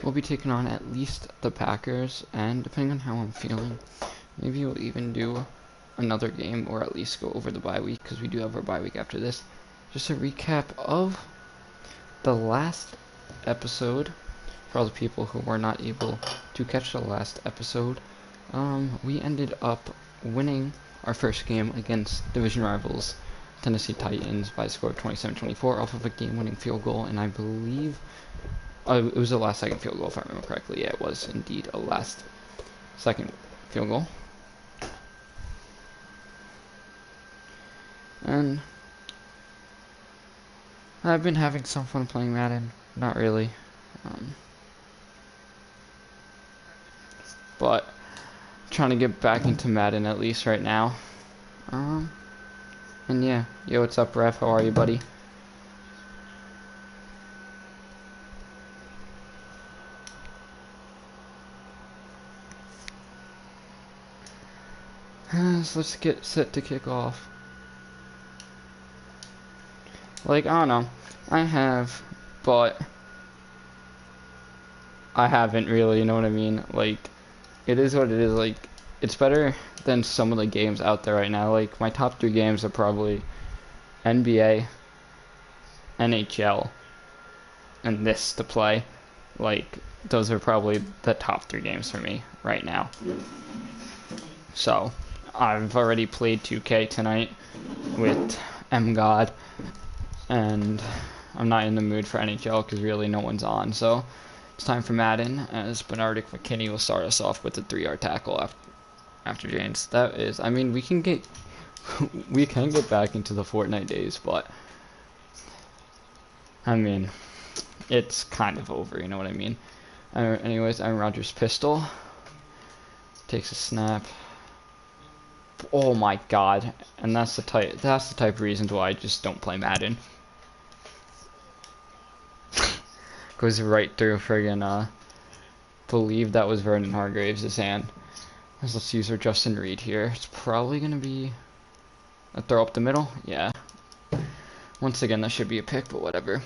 we'll be taking on at least the Packers, and depending on how I'm feeling, maybe we'll even do another game, or at least go over the bye week, because we do have our bye week after this. Just a recap of the last episode, for all the people who were not able to catch the last episode. We ended up winning our first game against division rivals Tennessee Titans by a score of 27-24 off of a game-winning field goal, and I believe it was a last-second field goal, if I remember correctly. Yeah, it was indeed a last-second field goal. And I've been having some fun playing Madden. Not really. But trying to get back into Madden at least right now. And yeah. Yo, what's up, Ref? How are you, buddy? So let's get set to kick off. Like, I don't know. I have, but I haven't really, you know what I mean? Like, it is what it is. Like, it's better than some of the games out there right now. Like, my top 3 games are probably NBA, NHL, and this to play. Like, those are probably the top 3 games for me right now. So, I've already played 2K tonight with M-God, and I'm not in the mood for NHL because really no one's on. So, it's time for Madden, as Bernardic McKinney will start us off with a 3-yard tackle after James. That is, I mean, we can get back into the Fortnite days, but I mean, it's kind of over, you know what I mean? Anyways, Aaron Rodgers' pistol takes a snap. Oh my god! And that's the type of reasons why I just don't play Madden. Goes right through friggin' believe that was Vernon Hargraves' hand. Let's use our Justin Reed here. It's probably gonna be a throw up the middle. Yeah. Once again, that should be a pick, but whatever.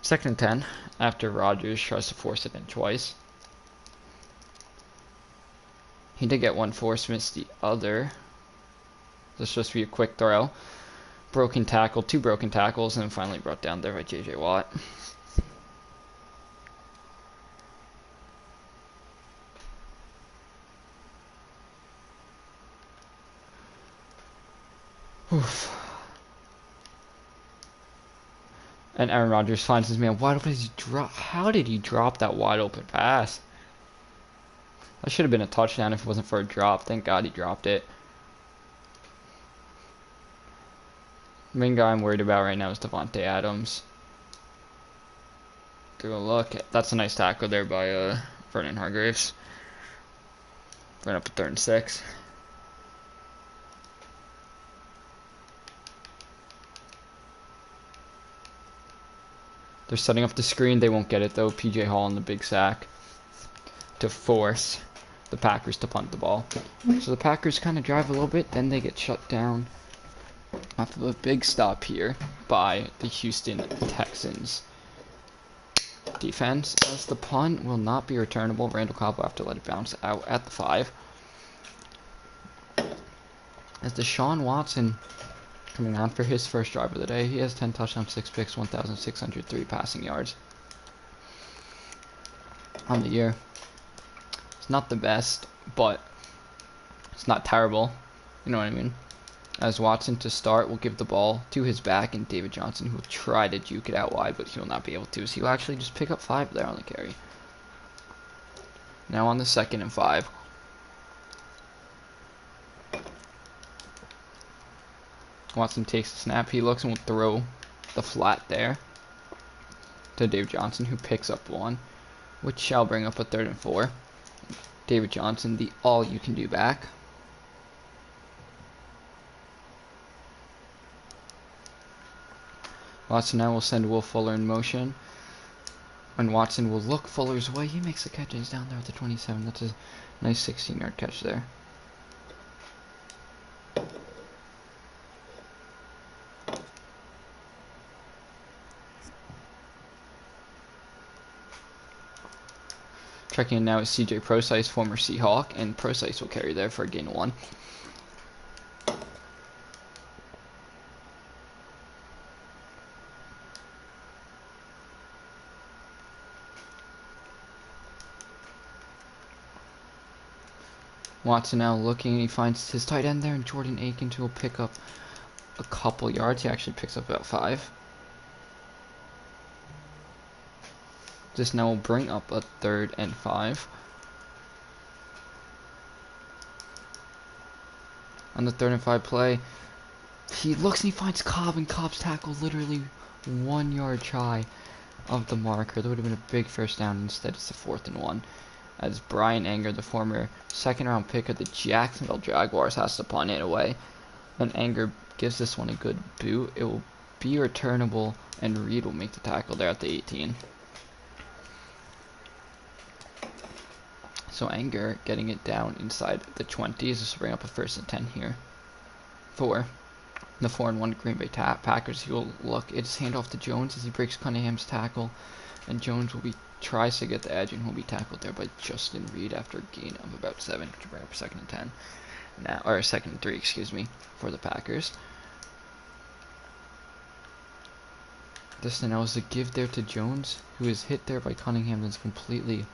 2nd and 10 after Rodgers tries to force it in twice. He did get one force, missed the other. This supposed to be a quick throw. Broken tackle, 2 broken tackles, and then finally brought down there by J.J. Watt. Oof. And Aaron Rodgers finds his man wide open. How did he drop that wide open pass? That should have been a touchdown if it wasn't for a drop. Thank God he dropped it. The main guy I'm worried about right now is Devontae Adams. Through a look. That's a nice tackle there by Vernon Hargraves. Right up at 3rd and 6. They're setting up the screen. They won't get it though. PJ Hall on the big sack to force the Packers to punt the ball. So the Packers kind of drive a little bit, then they get shut down off of a big stop here by the Houston Texans defense, as the punt will not be returnable. Randall Cobb will have to let it bounce out at the 5. As Deshaun Watson coming on for his first drive of the day, he has 10 touchdowns, 6 picks, 1,603 passing yards on the year. It's not the best, but it's not terrible. You know what I mean? As Watson to start will give the ball to his back, and David Johnson, who will try to juke it out wide, but he will not be able to. So he'll actually just pick up 5 there on the carry. Now on the 2nd and 5. Watson takes the snap. He looks and will throw the flat there to David Johnson, who picks up 1, which shall bring up a 3rd and 4. David Johnson, the all-you-can-do back. Watson now will send Will Fuller in motion. And Watson will look Fuller's way. He makes the catch and he's down there at the 27. That's a nice 16-yard catch there. Checking in now is CJ Procise, former Seahawk, and Procise will carry there for a gain of 1. Watson now looking, he finds his tight end there, and Jordan Akins will pick up a couple yards. He actually picks up about 5. This now will bring up a 3rd and 5. On the 3rd and 5 play, he looks and he finds Cobb, and Cobb's tackle literally 1 yard shy of the marker. That would have been a big first down. Instead, it's the 4th and 1. As Brian Anger, the former 2nd round pick of the Jacksonville Jaguars, has to punt it away. And Anger gives this one a good boot. It will be returnable, and Reed will make the tackle there at the 18. So Anger getting it down inside the 20s. This will bring up a 1st and 10 here for the 4 and 1 Green Bay Packers. He will look. It's handoff to Jones as he breaks Cunningham's tackle, and Jones tries to get the edge, and he'll be tackled there by Justin Reed after a gain of about 7 to bring up a 2nd and 10 now, or a 2nd and 3, excuse me, for the Packers. This now is a give there to Jones, who is hit there by Cunningham, that's completely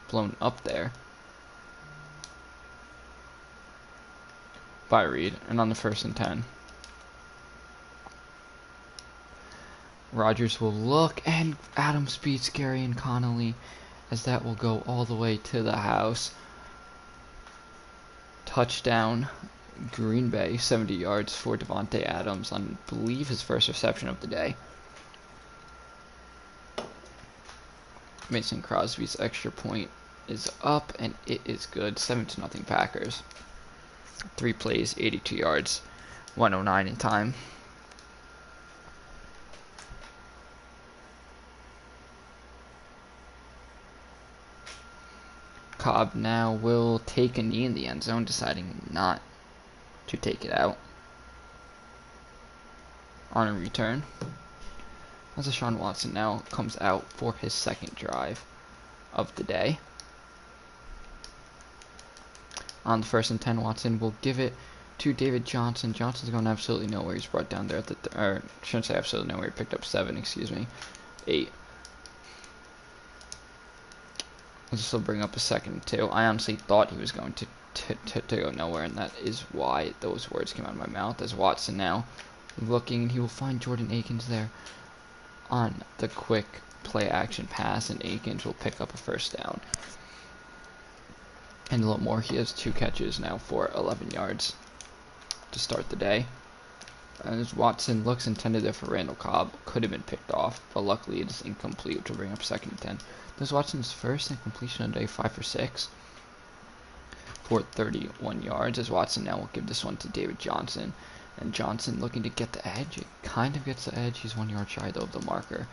blown up there by Reed, and on the 1st and 10. Rodgers will look, and Adams beats Gary and Connolly, as that will go all the way to the house. Touchdown, Green Bay, 70 yards for Devontae Adams on, I believe, his first reception of the day. Mason Crosby's extra point is up, and it is good. 7-0 Packers. 3 plays, 82 yards, 109 in time. Cobb now will take a knee in the end zone, deciding not to take it out on a return. As Deshaun Watson now comes out for his 2nd drive of the day. On the 1st and 10, Watson will give it to David Johnson. Johnson's going absolutely nowhere. He's brought down there at the, or shouldn't say absolutely nowhere. He picked up 7, excuse me, 8. This will bring up a 2nd and 2. I honestly thought he was going to go nowhere, and that is why those words came out of my mouth. As Watson now looking, and he will find Jordan Akins there on the quick play action pass, and Akins will pick up a 1st down. And a little more, he has 2 catches now for 11 yards to start the day. As Watson looks intended there for Randall Cobb, could have been picked off, but luckily it is incomplete, which will bring up 2nd and 10. This is Watson's first incompletion of the day, 5 for 6 for 31 yards, as Watson now will give this one to David Johnson. And Johnson looking to get the edge. It kind of gets the edge. He's 1 yard shy though of the marker,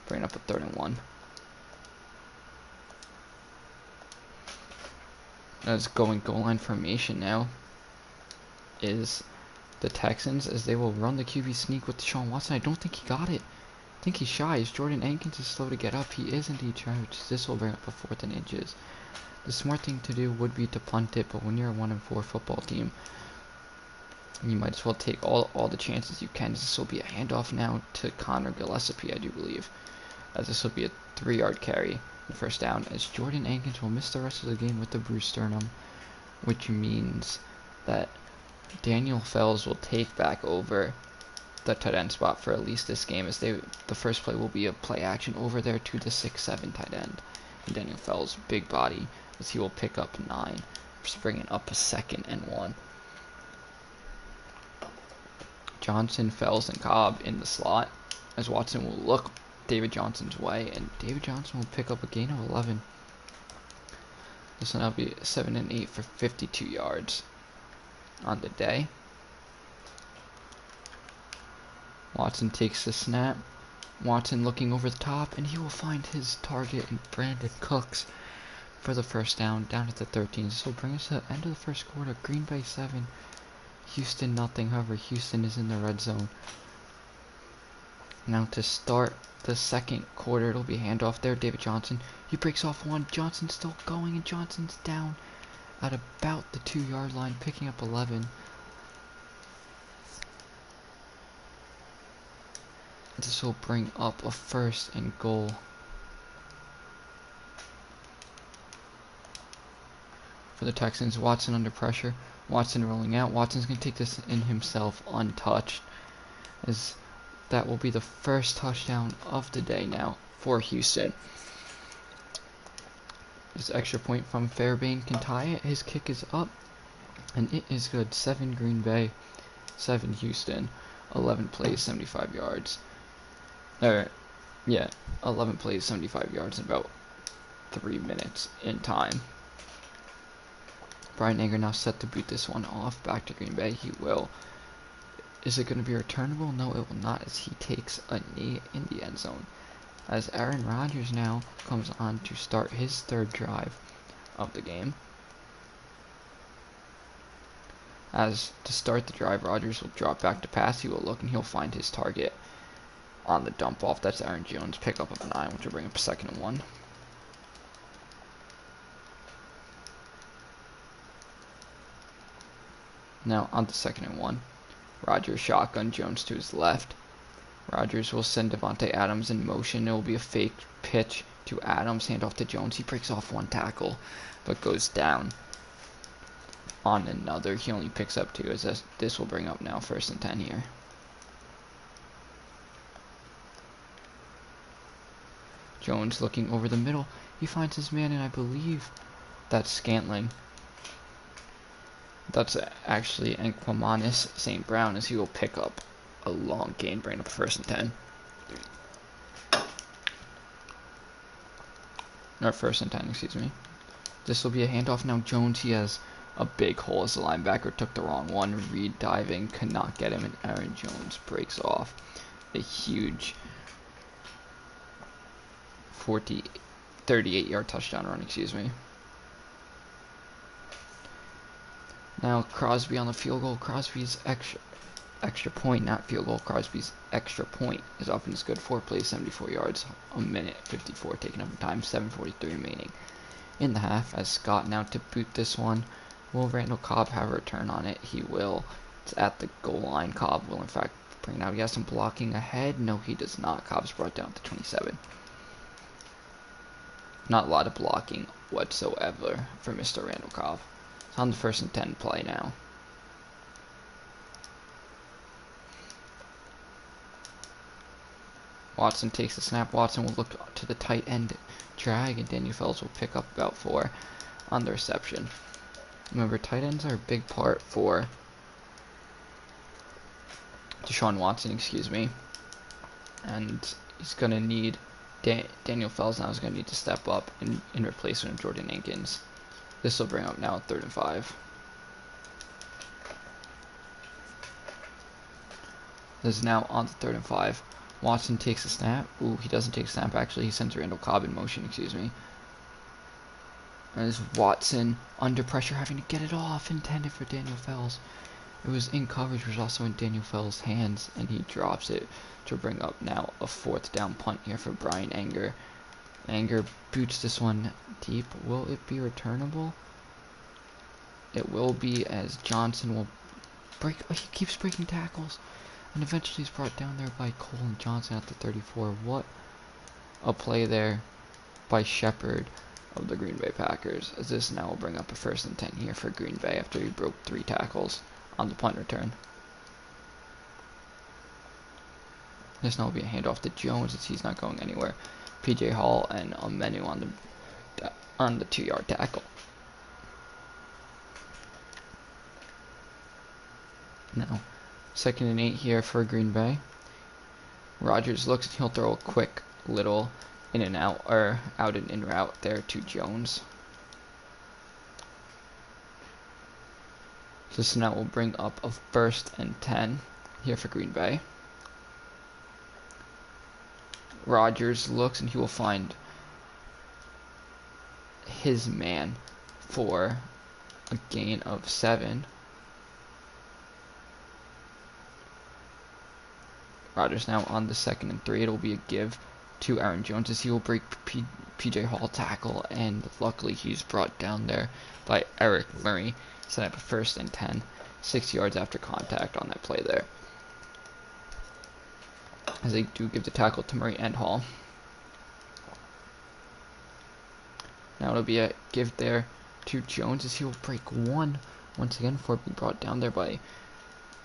bringing up a 3rd and 1. As going goal line formation now is the Texans, as they will run the QB sneak with Deshaun Watson. I don't think he got it. I think he's shy. As Jordan Akins is slow to get up, he is indeed shy, which this will bring up a 4th and inches. The smart thing to do would be to punt it, but when you're a 1-4 football team, you might as well take all the chances you can. This will be a handoff now to Connor Gillespie, I do believe, as this will be a 3 yard carry, the 1st down, as Jordan Akins will miss the rest of the game with the bruised sternum, which means that Daniel Fells will take back over the tight end spot for at least this game, as the first play will be a play action over there to the 6'7" tight end, and Daniel Fells, big body, as he will pick up 9, bringing up a 2nd and 1. Johnson, Fells, and Cobb in the slot, as Watson will look David Johnson's way, and David Johnson will pick up a gain of 11. This will now be 7 and 8 for 52 yards on the day. Watson takes the snap. Watson looking over the top, and he will find his target in Brandon Cooks for the 1st down at the 13. This will bring us to the end of the 1st quarter. Green Bay 7, Houston nothing. However, Houston is in the red zone. Now to start the second quarter, it'll be handoff there. David Johnson. He breaks off one. Johnson's still going, and Johnson's down at about the 2-yard line, picking up 11. This will bring up a 1st and goal. For the Texans, Watson under pressure. Watson rolling out. Watson's going to take this in himself untouched, as that will be the first touchdown of the day now for Houston. This extra point from Fairbairn can tie it. His kick is up, and it is good. 7 Green Bay, 7 Houston, 11 plays, 75 yards. 11 plays, 75 yards in about 3 minutes in time. Brian Anger now set to boot this one off back to Green Bay. He will. Is it going to be returnable? No, it will not, as he takes a knee in the end zone. As Aaron Rodgers now comes on to start his 3rd drive of the game. As to start the drive, Rodgers will drop back to pass. He will look and he'll find his target on the dump off. That's Aaron Jones, pickup of 9, which will bring up a 2nd and 1. Now on the 2nd and 1. Rodgers shotgun, Jones to his left. Rodgers will send Devontae Adams in motion. It will be a fake pitch to Adams, handoff to Jones. He breaks off 1 tackle, but goes down on another. He only picks up 2, as this will bring up now 1st and 10 here. Jones looking over the middle. He finds his man, and I believe that's Scantling. That's actually Enquamanis St. Brown, as he will pick up a long gain, bring up 1st and 10. Or 1st and 10, excuse me. This will be a handoff now. Jones, he has a big hole as the linebacker took the wrong one. Reed diving, could not get him, and Aaron Jones breaks off a huge 38-yard touchdown run, excuse me. Now Crosby on the field goal. Crosby's extra point, not field goal. Crosby's extra point is up and it's good. 4 plays, 74 yards, a minute 54 taken up in time, 7:43 remaining in the half. As Scott now to boot this one. Will Randall Cobb have a return on it? He will. It's at the goal line. Cobb will in fact bring it out. He has some blocking ahead. No, he does not. Cobb's brought down to 27. Not a lot of blocking whatsoever for Mr. Randall Cobb. It's on the 1st and 10 play now. Watson takes the snap. Watson will look to the tight end drag, and Daniel Fells will pick up about 4 on the reception. Remember, tight ends are a big part for Deshaun Watson, excuse me. And he's going to need, Daniel Fells now is going to need to step up in replacement of Jordan Akins. This will bring up now 3rd and 5. This is now on to 3rd and 5. Watson takes a snap. Ooh, he doesn't take a snap actually. He sends Randall Cobb in motion, excuse me. And this is Watson under pressure, having to get it off, intended for Daniel Fells. It was in coverage, it was also in Daniel Fells' hands, and he drops it to bring up now a 4th down punt here for Brian Anger. Anger boots this one deep. Will it be returnable? It will be, as Johnson will break. Oh, he keeps breaking tackles. And eventually he's brought down there by Cole and Johnson at the 34. What a play there by Shepard of the Green Bay Packers. As this now will bring up a 1st and 10 here for Green Bay after he broke 3 tackles on the punt return. This now will be a handoff to Jones, as he's not going anywhere. PJ Hall and a menu on the 2-yard tackle. Now, 2nd and 8 here for Green Bay. Rodgers looks and he'll throw a quick little in and out, or out and in route there to Jones. So this now will bring up a 1st and 10 here for Green Bay. Rodgers looks and he will find his man for a gain of 7. Rodgers now on the 2nd and 3. It'll be a give to Aaron Jones as he will break PJ Hall tackle, and luckily he's brought down there by Eric Murray. Set up a 1st and 10, 6 yards after contact on that play there. As they do give the tackle to Murray and Hall. Now it'll be a give there to Jones as he will break one once again before being brought down there by,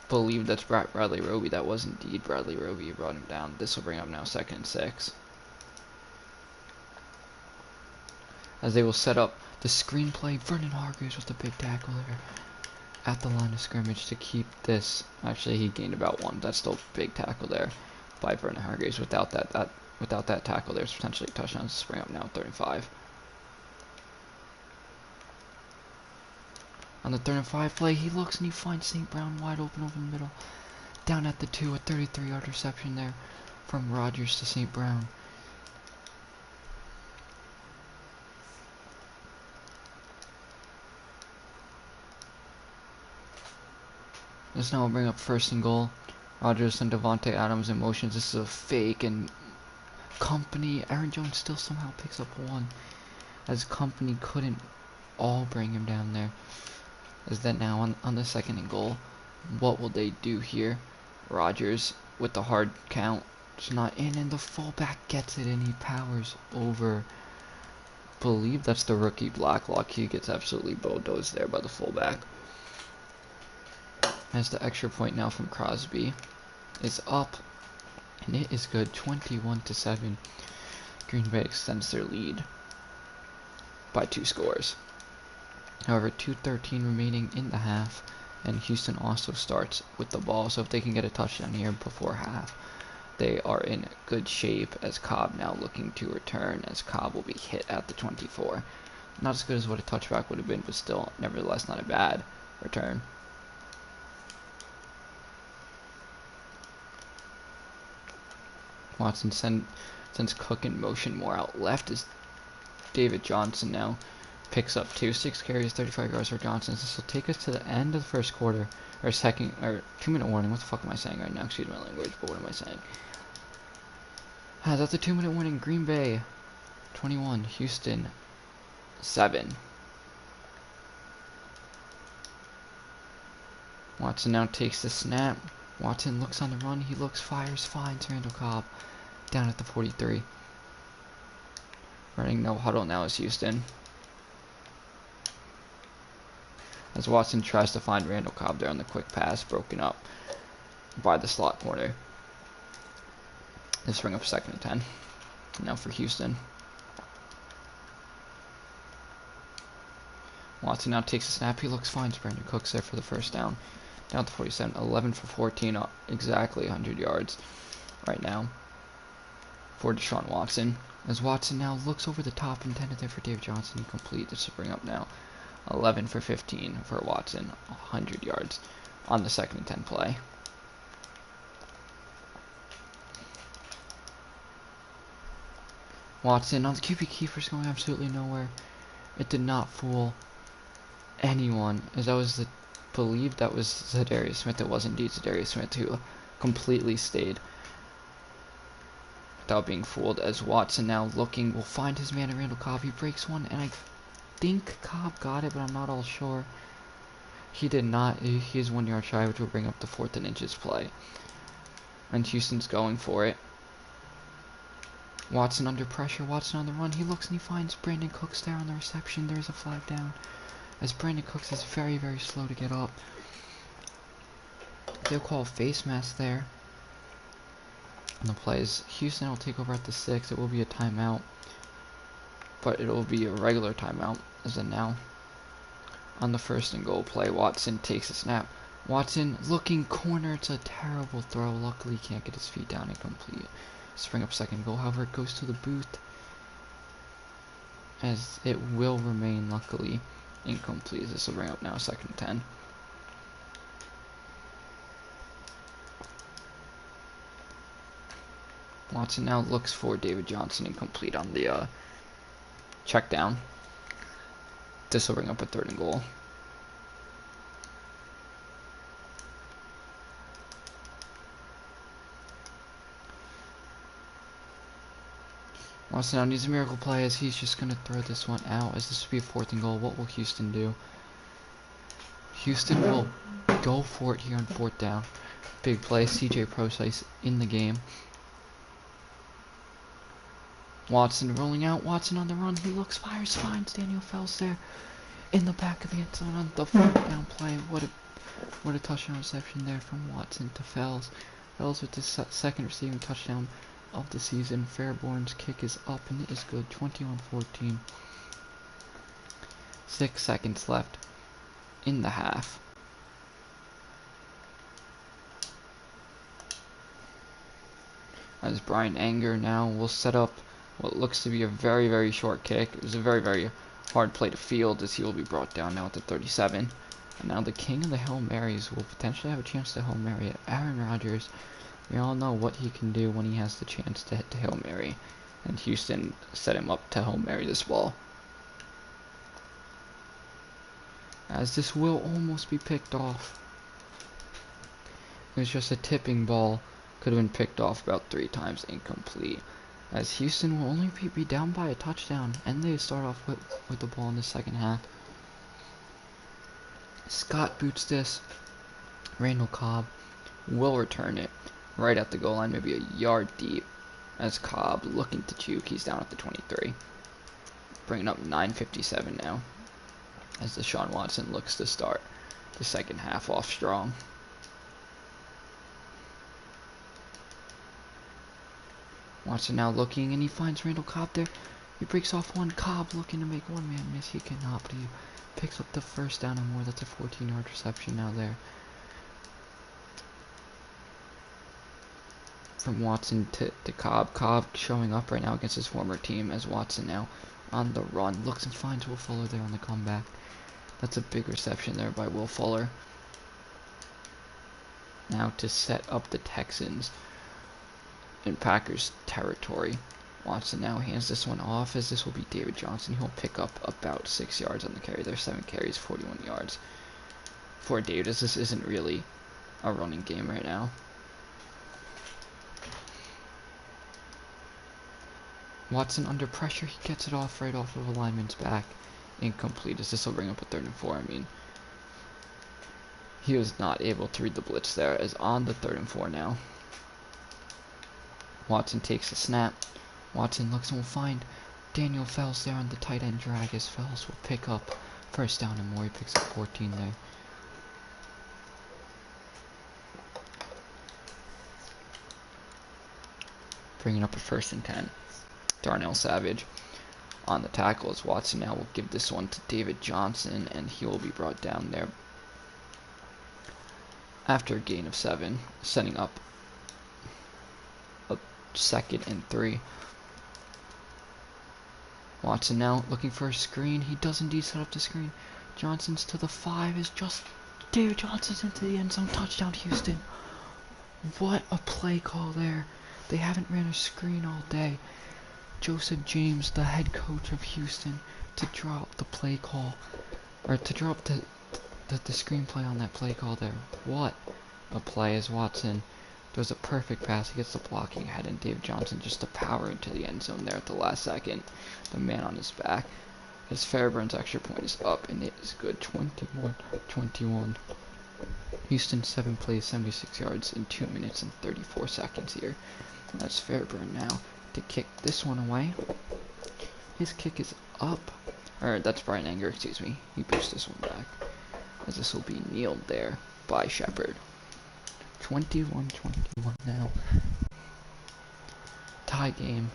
believe that's Bradley Roby. That was indeed Bradley Roby who brought him down. This will bring up now 2nd and 6. As they will set up the screenplay. Vernon Hargreaves with the big tackle there at the line of scrimmage to keep this. Actually, he gained about 1. That's still a big tackle there by Vernon Hargreaves. Without that tackle, there's potentially touchdowns to bring up now 35. On the 3rd and 5 play, he looks and he finds St. Brown wide open over the middle. Down at the 2, a 33-yard reception there from Rodgers to St. Brown. This now will bring up 1st and goal. Rodgers and Devontae Adams in motions. This is a fake, and Company, Aaron Jones still somehow picks up 1. As Company couldn't all bring him down there. Is that now on the 2nd and goal? What will they do here? Rodgers with the hard count. It's not in, and the fullback gets it, and he powers over. Believe that's the rookie Blacklock. He gets absolutely bulldozed there by the fullback. As the extra point now from Crosby is up, and it is good, 21-7. Green Bay extends their lead by 2 scores. However, 2:13 remaining in the half, and Houston also starts with the ball, so if they can get a touchdown here before half, they are in good shape, as Cobb now looking to return, as Cobb will be hit at the 24. Not as good as what a touchback would have been, but still, nevertheless, not a bad return. Watson sends Cook in motion more out left as David Johnson now picks up 6 carries, 35 yards for Johnson. This will take us to the end of the 1st quarter, or 2-minute warning. What the fuck am I saying right now? Excuse my language, but what am I saying? That's a 2-minute warning. Green Bay 21, Houston 7. Watson now takes the snap. Watson looks on the run. He looks, fires, finds Randall Cobb down at the 43. Running no huddle now is Houston. As Watson tries to find Randall Cobb there on the quick pass, broken up by the slot corner. This bring up 2nd and 10. Now for Houston. Watson now takes a snap. He looks, finds Brandon Cooks there for the 1st down. Down to 47, 11 for 14, exactly 100 yards right now for Deshaun Watson. As Watson now looks over the top, intended there for David Johnson, incomplete. This will bring up now 11 for 15 for Watson, 100 yards on the 2nd and 10 play. Watson on the QB keepers going absolutely nowhere. It did not fool anyone, as that was believed that was Zadarius Smith. It was indeed Zadarius Smith who completely stayed without being fooled, as Watson now looking will find his man at Randall Cobb. He breaks one, and I think Cobb got it, but I'm not all sure. He did not. He is 1 yard shy, which will bring up the 4th and inches play. And Houston's going for it. Watson under pressure. Watson on the run. He looks and he finds Brandon Cooks there on the reception. There's a flag down, as Brandon Cooks is very, very slow to get up. They'll call face mask there. And the plays. Houston will take over at the 6. It will be a timeout, but it will be a regular timeout, as in now. On the 1st and goal play, Watson takes a snap. Watson looking corner. It's a terrible throw. Luckily, he can't get his feet down and complete. Spring up 2nd goal. However, it goes to the booth, as it will remain, luckily, incomplete. This will bring up now 2nd and 10. Watson now looks for David Johnson, incomplete on the check down. This will bring up a 3rd and goal. Watson now needs a miracle play as he's just going to throw this one out as this would be a 4th and goal. What will Houston do? Houston will go for it here on 4th down. Big play. CJ Procise in the game. Watson rolling out. Watson on the run. He looks, fires, finds Daniel Fells there in the back of the end zone on the 4th down play. What a touchdown reception there from Watson to Fells. Fells with his second receiving touchdown of the season. Fairborn's kick is up and it is good. 21-14. 6 seconds left in the half. As Brian Anger now will set up what looks to be a very, very short kick. It was a very, very hard play to field as he will be brought down now at the 37. And now the king of the Hail Marys will potentially have a chance to Hail Mary it. Aaron Rodgers. We all know what he can do when he has the chance to hit the Hail Mary. And Houston set him up to Hail Mary this ball. As this will almost be picked off. It was just a tipping ball. Could have been picked off about 3 times, incomplete. As Houston will only be down by a touchdown. And they start off with the ball in the second half. Scott boots this. Randall Cobb will return it right at the goal line, maybe a yard deep. As Cobb looking to juke, he's down at the 23. Bringing up 9:57 now. As Deshaun Watson looks to start the second half off strong. Watson now looking, and he finds Randall Cobb there. He breaks off one. Cobb looking to make one man miss. He cannot, but he picks up the first down and more. That's a 14-yard reception now there. From Watson to Cobb. Cobb showing up right now against his former team as Watson now on the run. Looks and finds Will Fuller there on the comeback. That's a big reception there by Will Fuller. Now to set up the Texans in Packers territory. Watson now hands this one off as this will be David Johnson. He'll pick up about 6 yards on the carry. There's 7 carries, 41 yards. For David, as this isn't really a running game right now. Watson under pressure. He gets it off right off of a lineman's back. Incomplete as this will bring up a 3rd and 4. I mean, he was not able to read the blitz there as on the 3rd and 4 now. Watson takes the snap. Watson looks and will find Daniel Fells there on the tight end drag as Fells will pick up first down and more. He picks up 14 there. Bringing up a 1st and 10. Darnell Savage on the tackle as Watson now will give this one to David Johnson and he will be brought down there after a gain of 7, setting up a 2nd and 3. Watson now looking for a screen. He does indeed set up the screen. Johnson's to the 5 is just David Johnson's into the end zone. Touchdown Houston. What a play call there. They haven't ran a screen all day. Joseph James, the head coach of Houston, to drop the play call, or to drop the screenplay on that play call there. What a play as Watson does a perfect pass. He gets the blocking ahead, and David Johnson just to power into the end zone there at the last second. The man on his back. His Fairbairn's extra point is up, and it is good. 21-21. Houston 7 plays, 76 yards in 2 minutes and 34 seconds here. And that's Fairbairn now to kick this one away. His kick is up. Or that's Brian Anger, excuse me. He pushed this one back. As this will be kneeled there by Shepard. 21-21 now. Tie game.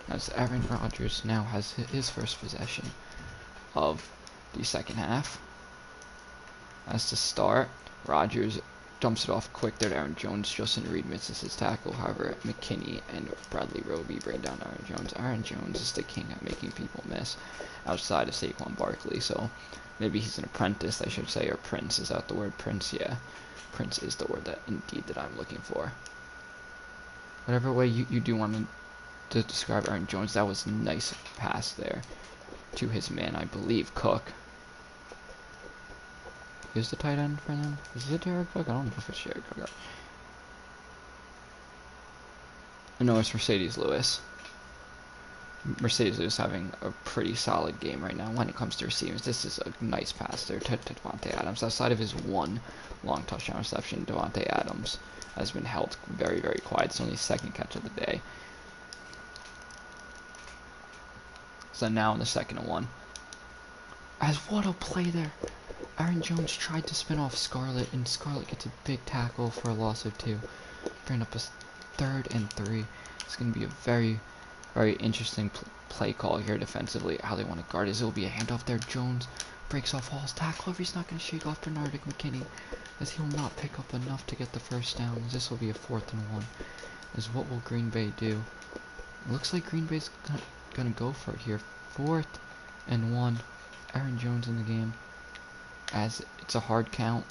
As Aaron Rodgers now has his first possession of the second half. As to start, Rodgers dumps it off quick there to Aaron Jones. Justin Reed misses his tackle. However, McKinney and Bradley Roby bring down Aaron Jones. Aaron Jones is the king at making people miss outside of Saquon Barkley. So maybe he's an apprentice, I should say, or Prince. Is that the word? Prince, yeah. Prince is the word that I'm looking for. Whatever way you do want to describe Aaron Jones, that was a nice pass there to his man, I believe, Cook. Who's the tight end for them? Is it Jared Cook? I don't know if it's Jared Cook. No, it's Mercedes Lewis. Mercedes is having a pretty solid game right now when it comes to receivers. This is a nice pass there to Devontae Adams. Outside of his one long touchdown reception, Devontae Adams has been held very, very quiet. It's only his second catch of the day. So now in the 2nd and 1. As what a play there. Aaron Jones tried to spin off Scarlett, and Scarlett gets a big tackle for a loss of 2. Bring up a 3rd and 3. It's going to be a very, very interesting play call here defensively. How they want to guard is it will be a handoff there. Jones breaks off Hall's tackle. If he's not going to shake off Bernardic McKinney, as he will not pick up enough to get the first down. As this will be a 4th and 1. As what will Green Bay do? It looks like Green Bay's going to go for it here. 4th and 1. Aaron Jones in the game. As it's a hard count.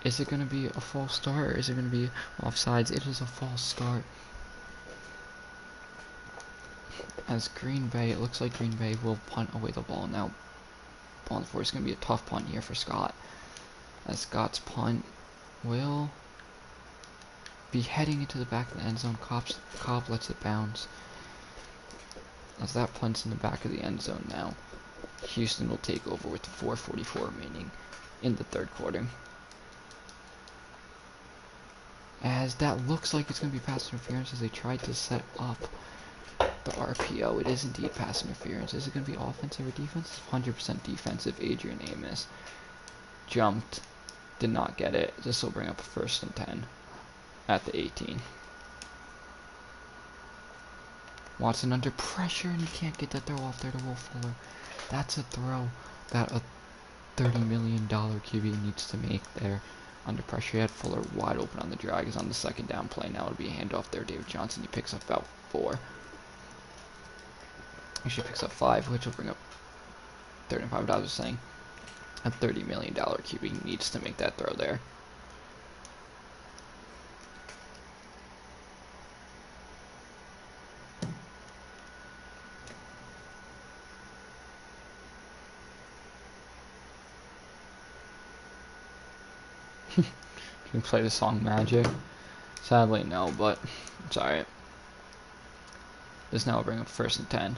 Is it going to be a false start, or is it going to be offsides? It is a false start. As Green Bay, it looks like Green Bay will punt away the ball. Now, ball on the 4 is going to be a tough punt here for Scott. As Scott's punt will be heading into the back of the end zone. Cobb lets it bounce. As that punt's in the back of the end zone now. Houston will take over with 4:44 remaining in the 3rd quarter. As that looks like it's going to be pass interference as they tried to set up the RPO. It is indeed pass interference. Is it going to be offensive or defense? 100% defensive. Adrian Amos jumped, did not get it. This will bring up a 1st and 10 at the 18. Watson under pressure, and he can't get that throw off there to Will Fuller. That's a throw that a $30 million QB needs to make there. Under pressure, he had Fuller wide open on the drag. He's on the 2nd down play. Now it'll be a handoff there. David Johnson, he picks up about 4. Actually picks up 5, which will bring up 3rd and 5. I was saying a $30 million QB needs to make that throw there. Can we play the song Magic? Sadly, no, but it's alright. This now will bring up 1st and 10.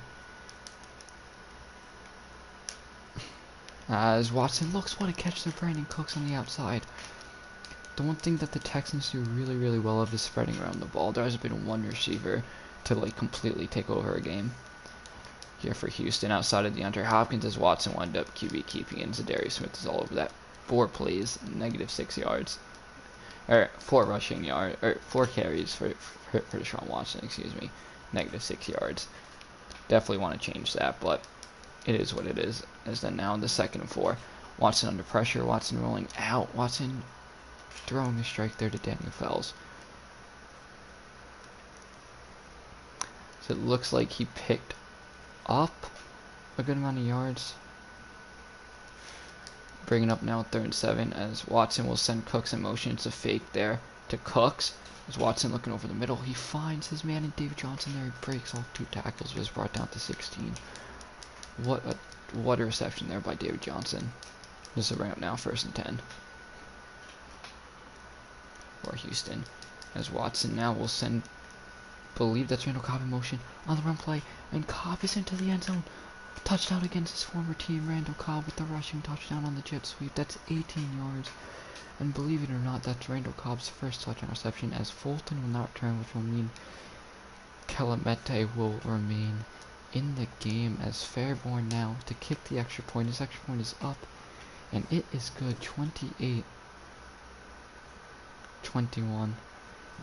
As Watson looks, what a catch there. Brandon Cooks on the outside. The one thing that the Texans do really, really well of is spreading around the ball. There hasn't been one receiver to like completely take over a game. Here for Houston, outside of DeAndre Hopkins, as Watson wound up QB keeping, and Zadarius Smith is all over that. 4 plays, -6 yards. Or 4 rushing yards, or 4 carries for Deshaun Watson, excuse me. -6 yards. Definitely want to change that, but it is what it is. As then now in the 2nd and 4. Watson under pressure, Watson rolling out, Watson throwing a strike there to Daniel Fells. So it looks like he picked up a good amount of yards. Bringing up now 3rd and 7 as Watson will send Cooks in motion. It's a fake there to Cooks. As Watson looking over the middle, he finds his man in David Johnson there. He breaks off 2 tackles, but is brought down to 16. What a reception there by David Johnson. This will bring up now 1st and 10 for Houston. As Watson now will send, believe that's Randall Cobb in motion on the run play, and Cobb is into the end zone. Touchdown against his former team, Randall Cobb with the rushing touchdown on the jet sweep. That's 18 yards. And believe it or not, that's Randall Cobb's 1st touchdown reception, as Fulton will not return, which will mean Kelemete will remain in the game as Fairborn now to kick the extra point. His extra point is up, and it is good. 28-21.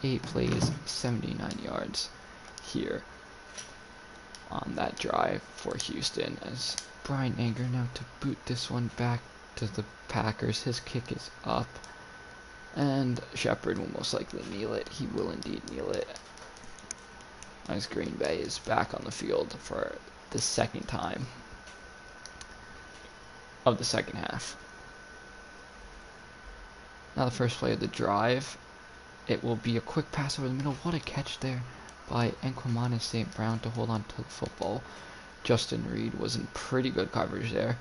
8 plays, 79 yards here on that drive for Houston, as Brian Anger now to boot this one back to the Packers. His kick is up, and Shepard will most likely kneel it. He will indeed kneel it, as Green Bay is back on the field for the 2nd time of the 2nd half. Now the first play of the drive, it will be a quick pass over the middle. What a catch there by Enquimana St. Brown to hold on to the football. Justin Reed was in pretty good coverage there.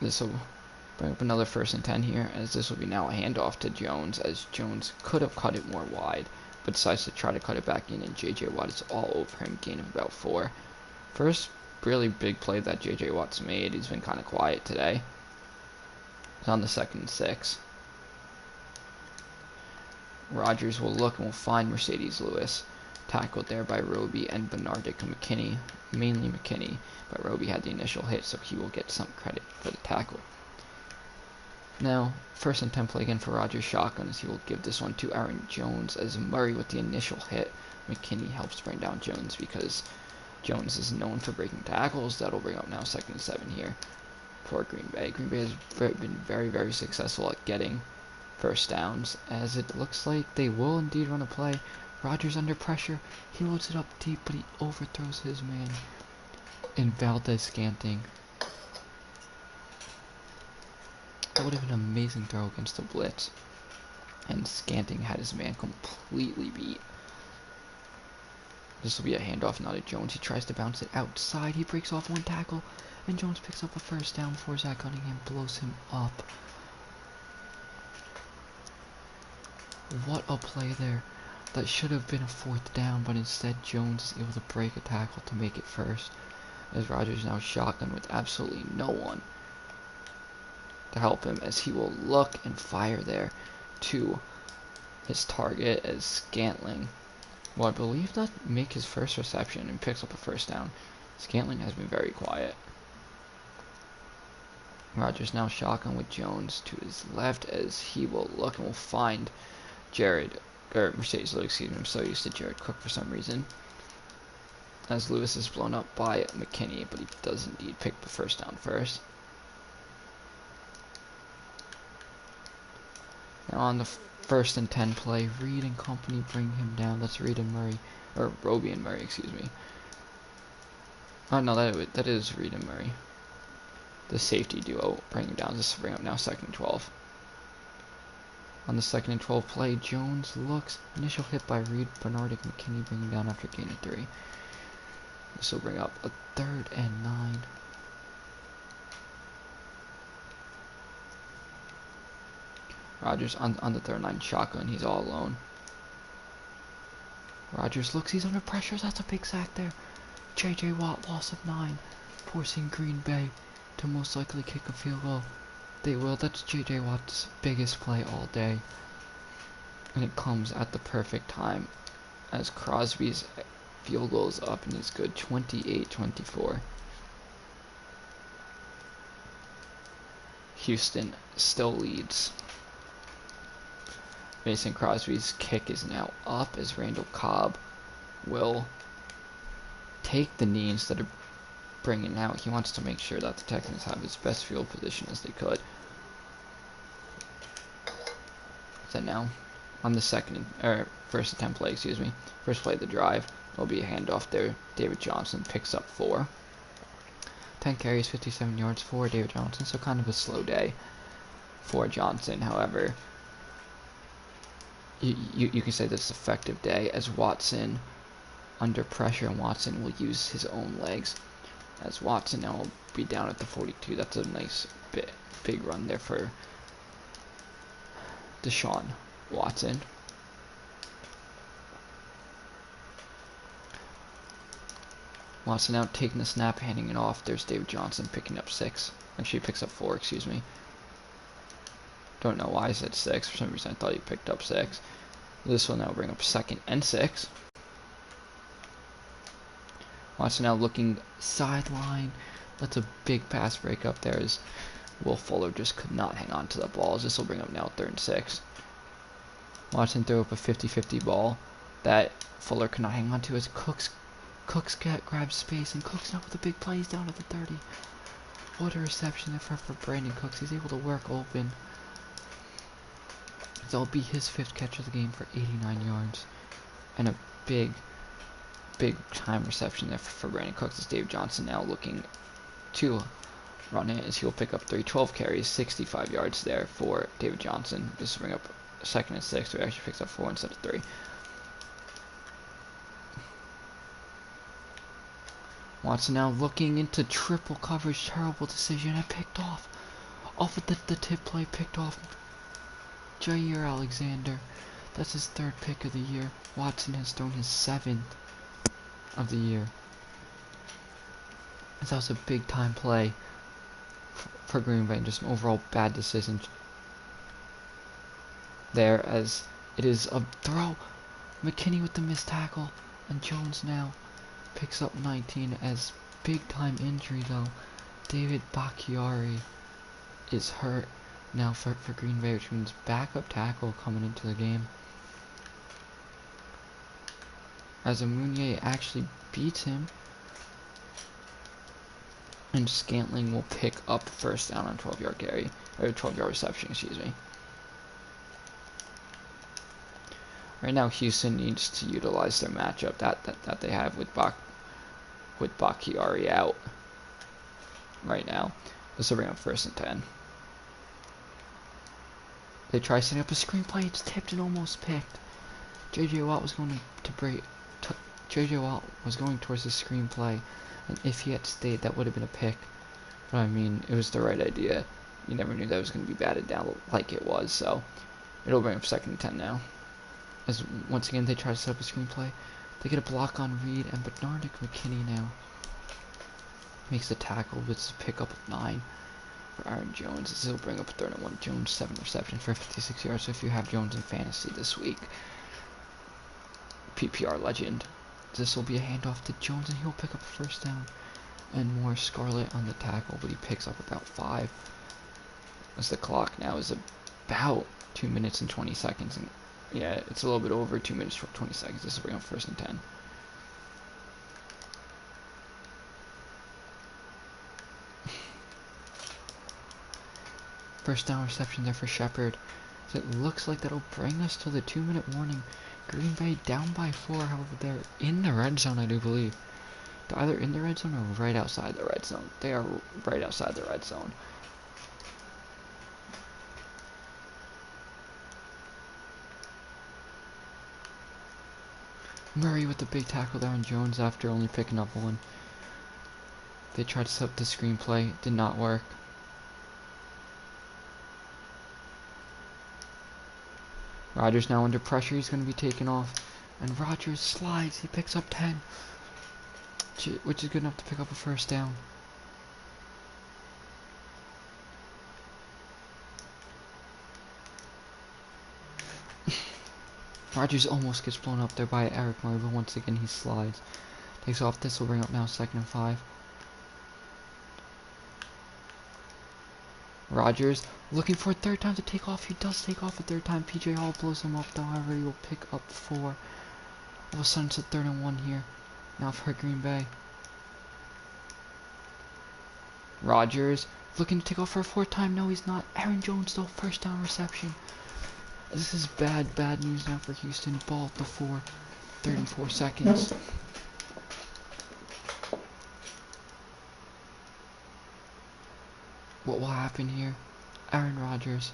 This will bring up another 1st and 10 here, as this will be now a handoff to Jones, as Jones could have cut it more wide, but decides to try to cut it back in, and J.J. Watt is all over him, gain of about 4. First really big play that J.J. Watt's made. He's been kind of quiet today. It's on the 2nd and 6. Rodgers will look and will find Mercedes Lewis. Tackled there by Roby and Bernardic McKinney. Mainly McKinney, but Roby had the initial hit, so he will get some credit for the tackle. Now, 1st and 10 play again for Rodgers shotguns. He will give this one to Aaron Jones as Murray with the initial hit. McKinney helps bring down Jones because Jones is known for breaking tackles. That'll bring up now 2nd and 7 here for Green Bay. Green Bay has been very, very successful at getting first downs, as it looks like they will indeed run a play. Rodgers under pressure. He loads it up deep, but he overthrows his man in Valdez-Scantling. That would have been an amazing throw against the blitz. And Scantling had his man completely beat. This will be a handoff now to Jones. He tries to bounce it outside. He breaks off one tackle, and Jones picks up a first down before Zach Cunningham blows him up. What a play there. That should have been a 4th down, but instead Jones is able to break a tackle to make it first. As Rodgers now shotgun with absolutely no one to help him, as he will look and fire there to his target as Scantling. Well, I believe that make his first reception and picks up a first down. Scantling has been very quiet. Rodgers now shotgun with Jones to his left as he will look and will find Mercedes Lewis, excuse me. I'm so used to Jared Cook for some reason. As Lewis is blown up by McKinney, but he does indeed pick the first down first. Now on the 1st and 10 play, Reed and company bring him down. That's Reed and Murray, or Roby and Murray, excuse me. Oh no, that is Reed and Murray. The safety duo bring him down. This will bring up now 2nd and 12. On the 2nd and 12 play, Jones looks. Initial hit by Reed. Bernardic McKinney bringing down after gain of 3. This will bring up a 3rd and 9. Rodgers on the 3rd and 9 shotgun. He's all alone. Rodgers looks. He's under pressure. That's a big sack there. J.J. Watt, loss of 9. Forcing Green Bay to most likely kick a field goal. They will. That's J.J. Watt's biggest play all day. And it comes at the perfect time as Crosby's field goal is up and he's good. 28-24. Houston still leads. Mason Crosby's kick is now up as Randall Cobb will take the knee instead of bringing out. He wants to make sure that the Texans have his best field position as they could. So now, on the 1st attempt play, first play of the drive, will be a handoff there. David Johnson picks up 4. 10 carries, 57 yards for David Johnson, so kind of a slow day for Johnson. However, you can say this is an effective day as Watson under pressure, and Watson will use his own legs. As Watson now will be down at the 42. That's a nice big run there for Deshaun Watson. Watson now taking the snap, handing it off. There's David Johnson picking up 6. Actually, he picks up 4, excuse me. Don't know why I said 6. For some reason, I thought he picked up 6. This will now bring up 2nd and 6. Watson now looking sideline. That's a big pass break up there as Will Fuller just could not hang on to the balls. This will bring up now 3rd and 6. Watson threw up a 50-50 ball that Fuller could not hang on to as Cooks grabs space, and Cooks now with a big play. He's down at the 30. What a reception there for Brandon Cooks. He's able to work open. That'll be his 5th catch of the game for 89 yards. And a big time reception there for Brandon Cooks as Dave Johnson now looking to run it as he'll pick up 12 carries, 65 yards there for David Johnson. This will bring up 2nd and 6, so he actually picks up 4 instead of 3. Watson now looking into triple coverage, terrible decision, and picked off of the tip play, picked off Jair Alexander. That's his 3rd pick of the year. Watson has thrown his 7th of the year. That was a big time play for Green Bay, and just an overall bad decision there, as it is a throw. McKinney with the missed tackle, and Jones now picks up 19 as big time injury though. David Bakhtiari is hurt now for Green Bay, which means backup tackle coming into the game. As Amunier actually beats him, and Scantling will pick up first down on 12-yard carry, or 12-yard reception, excuse me. Right now, Houston needs to utilize their matchup that they have with Bakhtiari out. Right now, this will bring up 1st and 10. They try setting up a screenplay. It's tipped and almost picked. J.J. Watt was going to break. J.J. Watt was going towards the screenplay, and if he had stayed, that would have been a pick. But I mean, it was the right idea. You never knew that was going to be batted down like it was, so it'll bring up 2nd and 10 now. As once again they try to set up a screenplay, they get a block on Reed, and Bernardic McKinney now makes the tackle with a pickup of 9 for Aaron Jones. This will bring up 3rd and 1. Jones 7 receptions for 56 yards. So if you have Jones in fantasy this week, PPR legend, this will be a handoff to Jones, and he'll pick up a 1st down. And more Scarlett on the tackle, but he picks up about 5. As the clock now is about 2 minutes and 20 seconds. And yeah, it's a little bit over 2 minutes for 20 seconds. This will bring up 1st and 10. First down reception there for Shepard. So it looks like that'll bring us to the 2-minute warning. Green Bay down by 4, however, they're in the red zone, I do believe. They're either in the red zone or right outside the red zone. They are right outside the red zone. Murray with the big tackle there on Jones after only picking up 1. They tried to set up the screenplay, did not work. Rodgers now under pressure, he's going to be taken off. And Rodgers slides, he picks up 10. Which is good enough to pick up a 1st down. Rodgers almost gets blown up there by Eric Murray, but once again he slides. Takes off. This will bring up now 2nd and 5. Rodgers looking for a 3rd time to take off. He does take off a 3rd time. PJ Hall blows him up, though. However, he will pick up 4. All of a sudden, it's a 3rd and 1 here. Now for Green Bay. Rodgers looking to take off for a 4th time. No, he's not. Aaron Jones, though. 1st down reception. This is bad news now for Houston. Ball at the 4. 3rd and 4 seconds. What will happen here? Aaron Rodgers.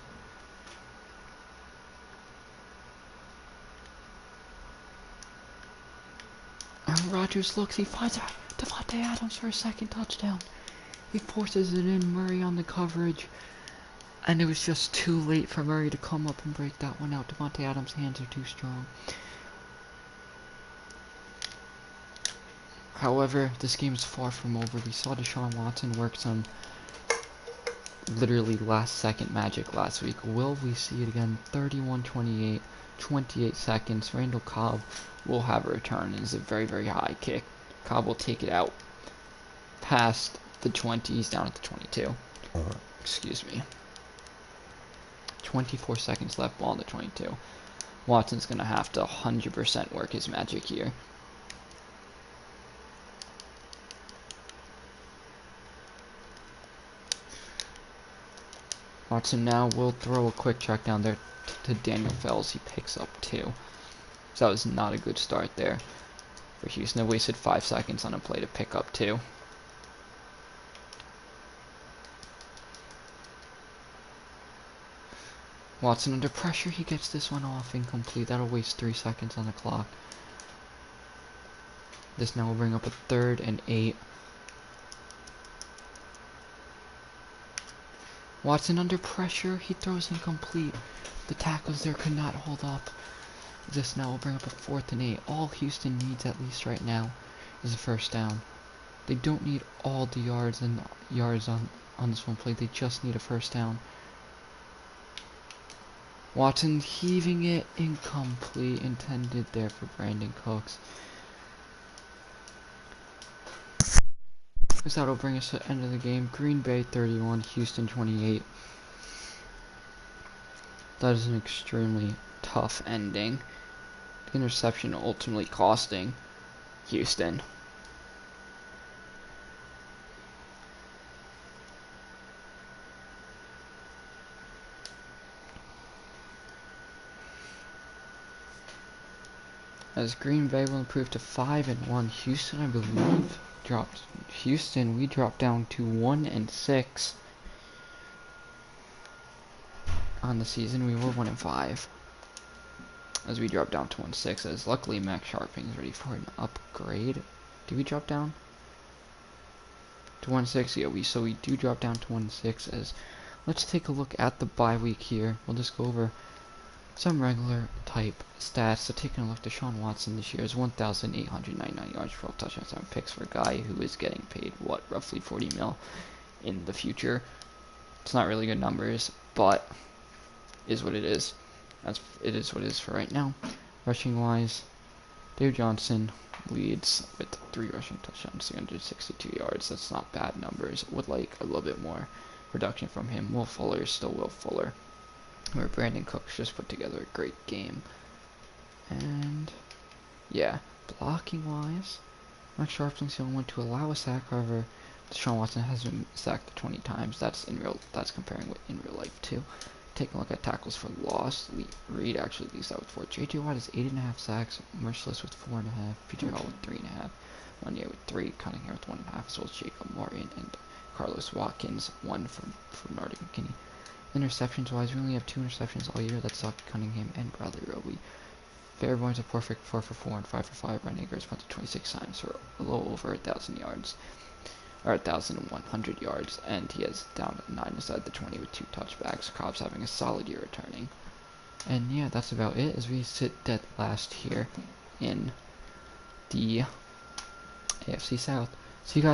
Aaron Rodgers looks, he finds Devontae Adams for a 2nd touchdown. He forces it in, Murray on the coverage. And it was just too late for Murray to come up and break that one out. Devontae Adams' hands are too strong. However, this game is far from over. We saw Deshaun Watson work some literally last-second magic last week. Will we see it again? 31-28, 28 seconds. Randall Cobb will have a return. It is a very, very high kick. Cobb will take it out past the 20. He's down at the 22. Excuse me. 24 seconds left, ball on the 22. Watson's going to have to 100% work his magic here. Watson now will throw a quick check down there to Daniel Fells. He picks up 2. So that was not a good start there for Houston. They wasted 5 seconds on a play to pick up 2. Watson under pressure. He gets this one off, incomplete. That'll waste 3 seconds on the clock. This now will bring up a 3rd and 8. Watson under pressure. He throws incomplete. The tackles there could not hold up. This now will bring up a 4th and 8. All Houston needs at least right now is a first down. They don't need all the yards and yards on this one play. They just need a first down. Watson heaving it, incomplete, intended there for Brandon Cooks. This that'll bring us to the end of the game. Green Bay 31, Houston 28. That is an extremely tough ending. The interception ultimately costing Houston. As Green Bay will improve to 5-1, Houston, I believe, we dropped down to 1-6 on the season. We were 1-5 as we dropped down to 1-6. As luckily Max Sharping is ready for an upgrade. Did we drop down to 1-6? Yeah, we do drop down to 1-6. As let's take a look at the bye week here. We'll just go over some regular type stats. So taking a look, Deshaun Watson this year is 1,899 yards, 12 touchdowns, 7 picks for a guy who is getting paid, what, roughly 40 mil in the future. It's not really good numbers, but is what it is. It is what it is for right now. Rushing wise, Dave Johnson leads with 3 rushing touchdowns, 362 yards. That's not bad numbers. Would like a little bit more production from him. Will Fuller is still Will Fuller. Where Brandon Cooks just put together a great game. And yeah, blocking wise, Max Sharpton's the only one to allow a sack. However, Deshaun Watson has been sacked 20 times. That's comparing with in real life too. Taking a look at tackles for loss, Reed actually leads that with 4. J.J. Watt is 8.5 sacks, Merciless with 4.5, Peter Hall with 3.5, Lanier with 3, Cunningham with 1.5, as well as Jacob Morgan and Carlos Watkins, 1 from Nardi McKinney. Interceptions wise, we only have 2 interceptions all year. That's Zach Cunningham and Bradley Roby. Fairbairn's a perfect 4 for 4 and 5 for 5. Ryan Akers punted 26 times for a little over 1,000 yards, or 1,100 yards, and he has down 9 inside the 20 with 2 touchbacks. Cobb's having a solid year returning. And yeah, that's about it as we sit dead last here in the AFC South. See you guys.